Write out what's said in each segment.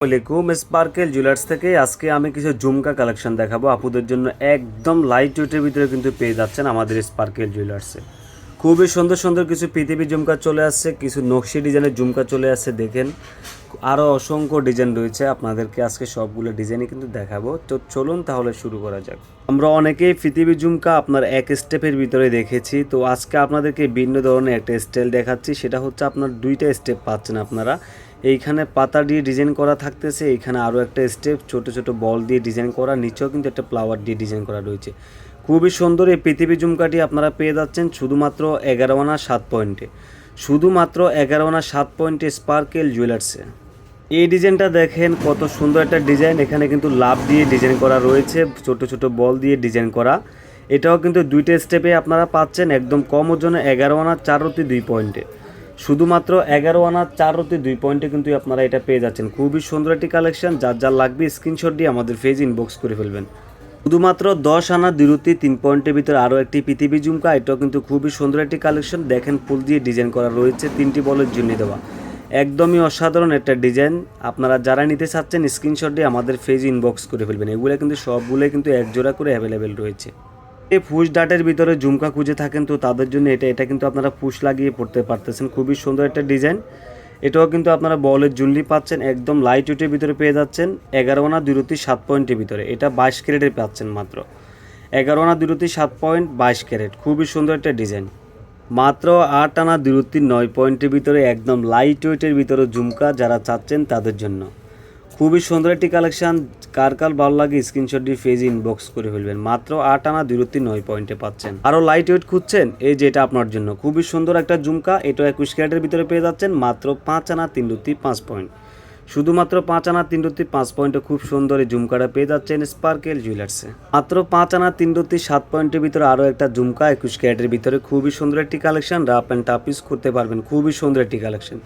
ওয়ালাইকুম sparkle jewellers থেকে আজকে আমি কিছু ঝুমকা কালেকশন দেখাবো আপুদের জন্য। একদম লাইট ওয়েটের ভিতরে কিন্তু পেয়ে যাচ্ছেন আমাদের স্পার্কেল জুয়েলার্সে। খুবই সুন্দর সুন্দর কিছু পৃথিবী ঝুমকা চলে আসছে, কিছু নকশি ডিজাইনের ঝুমকা চলে আসছে। দেখেন আরও অসংখ্য ডিজাইন রয়েছে, আপনাদেরকে আজকে সবগুলো ডিজাইনই কিন্তু দেখাবো। তো চলুন তাহলে শুরু করা যাক। আমরা অনেকেই পৃথিবী ঝুমকা আপনার এক স্টেপের ভিতরে দেখেছি, তো আজকে আপনাদেরকে ভিন্ন ধরনের একটা স্টাইল দেখাচ্ছি। সেটা হচ্ছে আপনার দুইটা স্টেপ পাচ্ছেন আপনারা। এইখানে পাতা দিয়ে ডিজাইন করা থাকতেছে, এইখানে আরও একটা স্টেপ ছোট ছোট বল দিয়ে ডিজাইন করা, নিচেও কিন্তু একটা ফ্লাওয়ার দিয়ে ডিজাইন করা রয়েছে। খুবই সুন্দর এই পৃথিবী ঝুমকাটি আপনারা পেয়ে যাচ্ছেন শুধুমাত্র 11 আনা 7 পয়েন্টে, শুধুমাত্র 11 আনা 7 পয়েন্টে স্পার্কেল জুয়েলার্সে। এই ডিজাইনটা দেখেন কত সুন্দর একটা ডিজাইন, এখানে কিন্তু লাভ দিয়ে ডিজাইন করা রয়েছে, ছোট ছোট বল দিয়ে ডিজাইন করা। এটাও কিন্তু দুইটা স্টেপে আপনারা পাচ্ছেন একদম কম ওজনে 11 আনা 4 রতি 2 পয়েন্টে, শুধুমাত্র 11 আনা 4 রতি 2 পয়েন্টে কিন্তু আপনারা এটা পেয়ে যাচ্ছেন। খুবই সুন্দর একটি কালেকশন, যার যার লাগবে স্ক্রিনশট দিয়ে আমাদের পেজ ইনবক্স করে ফেলবেন। শুধুমাত্র 10 আনা 2 রতি 3 পয়েন্টের ভিতরে আরও একটি পৃথিবী ঝুমকা, এটাও কিন্তু খুবই সুন্দর একটি কালেকশন। দেখেন ফুল দিয়ে ডিজাইন করা রয়েছে, 3টি বলের জন্য দেওয়া, একদমই অসাধারণ একটা ডিজাইন। আপনারা যারা নিতে চাচ্ছেন স্ক্রিনশট দিয়ে আমাদের পেজ ইনবক্স করে ফেলবেন। এগুলো কিন্তু সবগুলোই কিন্তু এক জোড়া করে অ্যাভেলেবেল রয়েছে। এই ফুশ ডাটের ভিতরে ঝুমকা খুঁজে থাকেন তো তাদের জন্য এটা কিন্তু আপনারা ফুশ লাগিয়ে পড়তে পারতেছেন। খুবই সুন্দর একটা ডিজাইন। এটাও কিন্তু আপনারা বলের জুনলি পাচ্ছেন, একদম লাইট ওয়েটের ভিতরে পেয়ে যাচ্ছেন 11 আনা 2 রতি 7 পয়েন্টের ভিতরে। এটা 22 ক্যারেটের পাচ্ছেন মাত্র 11 আনা 2 রতি 7 পয়েন্ট 22 ক্যারেট। খুবই সুন্দর একটা ডিজাইন। মাত্র 8 আনা 2 রতি 9 পয়েন্টের ভিতরে একদম লাইট ওয়েটের ভিতরে ঝুমকা যারা চাচ্ছেন তাদের জন্য খুবই সুন্দর একটি কালেকশন। কার কার ভালো লাগে স্ক্রিনশট দিয়ে পেজ ইনবক্স করে ফেলবেন। মাত্র 8 আনা 2 রতি 9 পয়েন্টে পাচ্ছেন। আরও লাইট ওয়েট খুঁজছেন, এই যে এটা আপনার জন্য খুবই সুন্দর একটা ঝুমকা। এটা 21 ক্যারেটের ভিতরে পেয়ে যাচ্ছেন মাত্র 5 আনা 3 রতি 5 পয়েন্ট, শুধুমাত্র 5 আনা 3 রতি 5 পয়েন্টে খুব সুন্দর এই ঝুমকাটা পেয়ে যাচ্ছেন স্পার্কেল জুয়েলার্সে। মাত্র 5 আনা 3 রতি 7 পয়েন্টের ভিতরে আরও একটা ঝুমকা 21 ক্যারেটের ভিতরে। খুবই সুন্দর একটি collection, rough and tough use করতে পারবেন। খুবই সুন্দর একটি কালেকশন,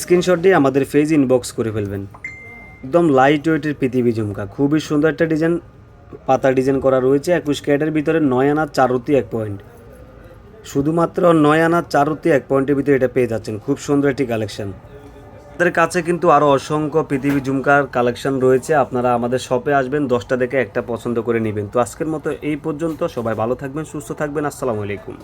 স্ক্রিনশট দিয়ে আমাদের পেজ ইনবক্স করে ফেলবেন। একদম লাইট ওয়েটের পৃথিবী ঝুমকা, খুবই সুন্দর একটা ডিজাইন, পাতা ডিজাইন করা রয়েছে 21 ক্যারেটের ভিতরে। 9 আনা 4 রতি 1 পয়েন্ট, শুধুমাত্র 9 আনা 4 রতি 1 পয়েন্টের ভিতরে এটা পেয়ে যাচ্ছেন। খুব সুন্দর একটি কালেকশন। আমাদের কাছে কিন্তু আরও অসংখ্য পৃথিবী ঝুমকার কালেকশন রয়েছে, আপনারা আমাদের শপে আসবেন, 10টা দেখে একটা পছন্দ করে নেবেন। তো আজকের মতো এই পর্যন্ত, সবাই ভালো থাকবেন, সুস্থ থাকবেন, আসসালামু আলাইকুম।